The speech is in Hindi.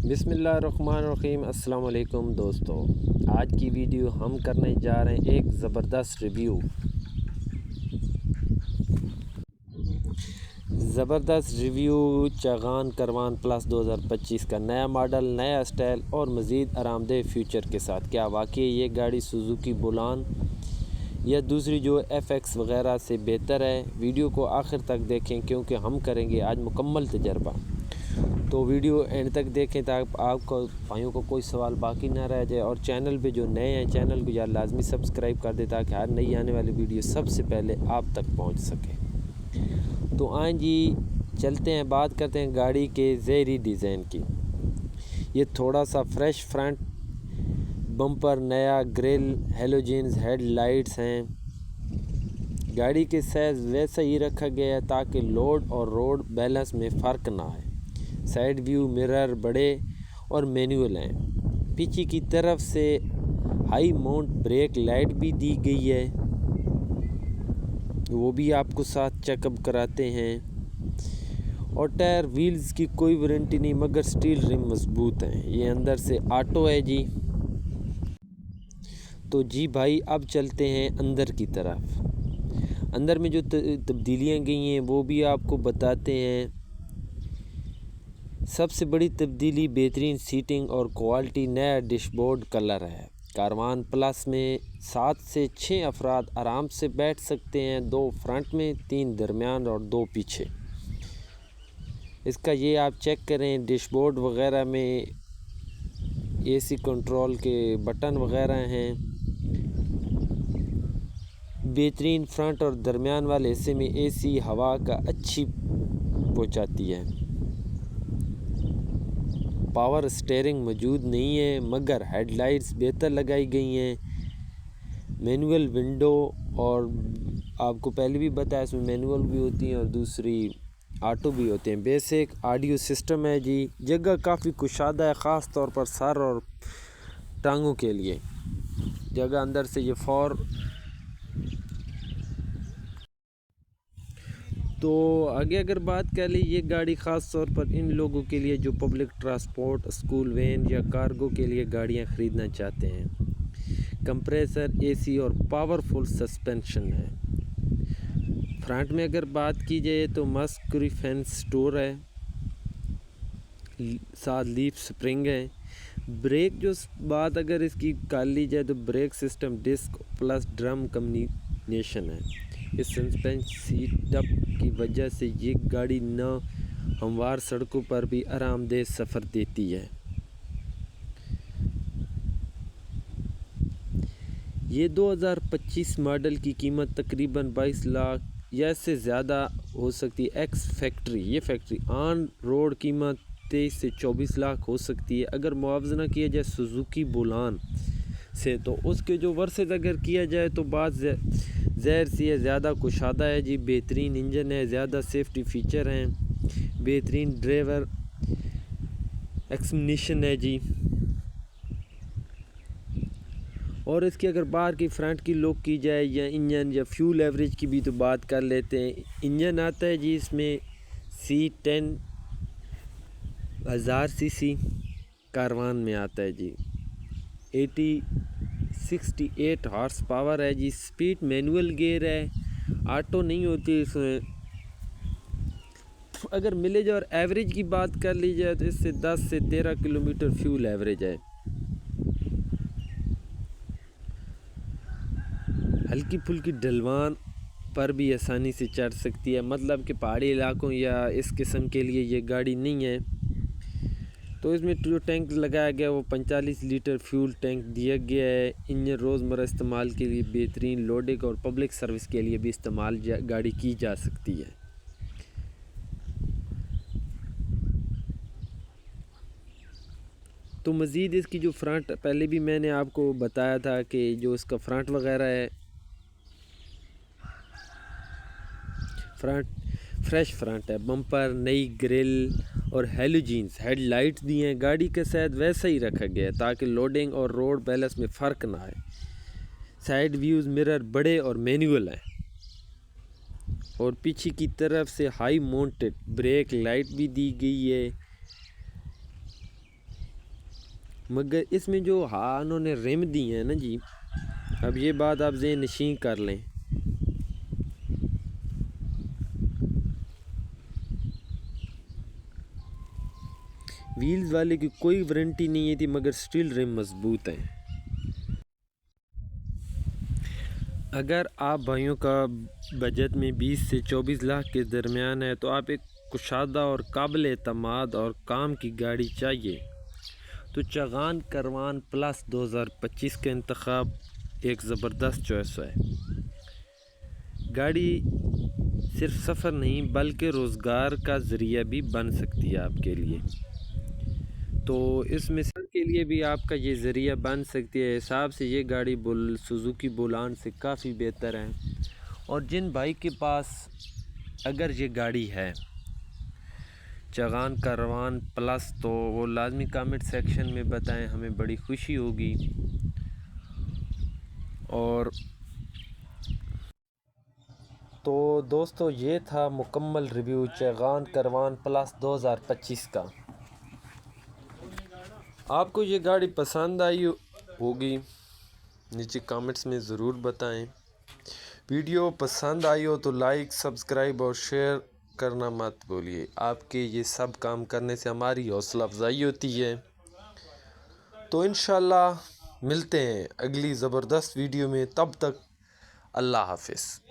बिस्मिल्लाहिर्रहमानिर्रहीम। अस्सलाम वालेकुम दोस्तों, आज की वीडियो हम करने जा रहे हैं एक ज़बरदस्त रिव्यू। चागान करवान प्लस 2025 का नया मॉडल, नया स्टाइल और मज़ीद आरामदेह फ्यूचर के साथ। क्या वाकई ये गाड़ी सुजुकी बुलान या दूसरी जो FX वगैरह से बेहतर है? वीडियो को आखिर तक देखें क्योंकि हम करेंगे आज मुकम्मल तजर्बा। तो वीडियो एंड तक देखें ताकि आपको भाइयों को कोई सवाल बाकी ना रह जाए। और चैनल पे जो नए हैं, चैनल को यार लाजमी सब्सक्राइब कर दे ताकि हर नई आने वाली वीडियो सबसे पहले आप तक पहुंच सके। तो आए जी, चलते हैं, बात करते हैं गाड़ी के ज़ेहरी डिज़ाइन की। ये थोड़ा सा फ्रेश फ्रंट बम्पर, नया ग्रिल, हेलोजेंस हेडलाइट्स हैं। गाड़ी के साइज़ वैसा ही रखा गया है ताकि लोड और रोड बैलेंस में फ़र्क ना आए। साइड व्यू मिरर बड़े और मैनुअल हैं। पीछे की तरफ से हाई माउंट ब्रेक लाइट भी दी गई है, वो भी आपको साथ चेकअप कराते हैं। और टायर व्हील्स की कोई वारंटी नहीं मगर स्टील रिम मजबूत हैं। ये अंदर से ऑटो है जी। तो जी भाई, अब चलते हैं अंदर की तरफ। अंदर में जो तब्दीलियाँ गई हैं वो भी आपको बताते हैं। सबसे बड़ी तब्दीली बेहतरीन सीटिंग और क्वालिटी, नया डैशबोर्ड कलर है। कारवान प्लस में 7 से 6 अफराद आराम से बैठ सकते हैं, 2 फ्रंट में, 3 दरमियान और 2 पीछे। इसका ये आप चेक करें, डैशबोर्ड वगैरह में AC कंट्रोल के बटन वगैरह हैं। बेहतरीन फ्रंट और दरमियान वाले हिस्से में AC हवा का अच्छी पहुंचाती है। पावर स्टीयरिंग मौजूद नहीं है मगर हेडलाइट्स बेहतर लगाई गई हैं। मैनुअल विंडो, और आपको पहले भी बताया इसमें मैनुअल भी होती हैं और दूसरी ऑटो भी होते हैं। बेसिक ऑडियो सिस्टम है जी। जगह काफ़ी कुशादा है, ख़ास तौर पर सर और टांगों के लिए जगह अंदर से ये तो आगे अगर बात कर ली, ये गाड़ी ख़ास तौर पर इन लोगों के लिए जो पब्लिक ट्रांसपोर्ट, स्कूल वैन या कार्गो के लिए गाड़ियां ख़रीदना चाहते हैं। कंप्रेसर, AC और पावरफुल सस्पेंशन है। फ्रंट में अगर बात की जाए तो मस्कुरी फेंस स्टोर है, साथ लीफ स्प्रिंग है। ब्रेक जो बात अगर इसकी कर ली जाए तो break system disc plus drum combination है। इस सस्पेंशन सीटअप की वजह से ये गाड़ी न हमवार सड़कों पर भी आरामदेह सफ़र देती है। ये 2025 मॉडल की कीमत तकरीबन 22 लाख या इससे ज़्यादा हो सकती है। एक्स फैक्ट्री, ये फैक्ट्री ऑन रोड कीमत 23 से 24 लाख हो सकती है। अगर मुआवजा किया जाए सुजुकी बुलान से तो उसके जो वर्सेस अगर किया जाए तो बात ज़ाहिर सी है ज़्यादा कुशादा है जी। बेहतरीन इंजन है, ज़्यादा सेफ्टी फ़ीचर हैं, बेहतरीन ड्राइवर एक्समिनेशन है जी। और इसकी अगर बाहर की फ्रंट की लुक की जाए या इंजन या फ्यूल एवरेज की भी तो बात कर लेते हैं। इंजन आता है जी इसमें C10 1000 cc कारवान में आता है जी। 68 हॉर्स पावर है जी। स्पीड मैनुअल गियर है, ऑटो नहीं होती इसमें। अगर मिलेज और एवरेज की बात कर ली जाए तो इससे 10 से 13 किलोमीटर फ्यूल एवरेज है। हल्की फुल्की ढलवान पर भी आसानी से चढ़ सकती है, मतलब कि पहाड़ी इलाकों या इस किस्म के लिए ये गाड़ी नहीं है। तो इसमें जो टैंक लगाया गया वो 45 लीटर फ्यूल टैंक दिया गया है। इंजन रोज़मर्रा इस्तेमाल के लिए बेहतरीन, लोडिंग और पब्लिक सर्विस के लिए भी इस्तेमाल गाड़ी की जा सकती है। तो मज़ीद इसकी जो फ्रंट, पहले भी मैंने आपको बताया था कि जो इसका फ्रंट वगैरह है, फ्रंट फ्रेश फ्रंट है। बम्पर, नई ग्रिल और हेलोजेंस हेडलाइट्स दी हैं। गाड़ी के साथ वैसा ही रखा गया है ताकि लोडिंग और रोड बैलेंस में फ़र्क ना आए। साइड व्यूज़ मिरर बड़े और मैनुअल हैं। और पीछे की तरफ से हाई माउंटेड ब्रेक लाइट भी दी गई है। मगर इसमें जो हाँ उन्होंने रिम दी हैं ना जी, अब ये बात आप ज़हन नशीं कर लें। व्हील्स वाले की कोई वारंटी नहीं है थी, मगर स्टील रिम मजबूत हैं। अगर आप भाइयों का बजट में 20 से 24 लाख के दरमियान है तो आप एक कुशादा और काबिल एतमाद और काम की गाड़ी चाहिए तो चगान करवान प्लस 2025 का इंतखाब एक ज़बरदस्त चॉइस है। गाड़ी सिर्फ सफ़र नहीं बल्कि रोज़गार का ज़रिया भी बन सकती है आपके लिए। तो इस मिसाल के लिए भी आपका ये ज़रिया बन सकती है। हिसाब से ये गाड़ी सुजुकी बुलान से काफ़ी बेहतर है। और जिन भाई के पास अगर ये गाड़ी है चगान करवान प्लस, तो वो लाजमी कमेंट सेक्शन में बताएं, हमें बड़ी खुशी होगी। और तो दोस्तों ये था मुकम्मल रिव्यू चगान करवान प्लस 2025 का। आपको ये गाड़ी पसंद आई होगी, नीचे कमेंट्स में ज़रूर बताएं। वीडियो पसंद आई हो तो लाइक, सब्सक्राइब और शेयर करना मत भूलिए। आपके ये सब काम करने से हमारी हौसला अफजाई होती है। तो इंशाल्लाह मिलते हैं अगली ज़बरदस्त वीडियो में, तब तक अल्लाह हाफिज़।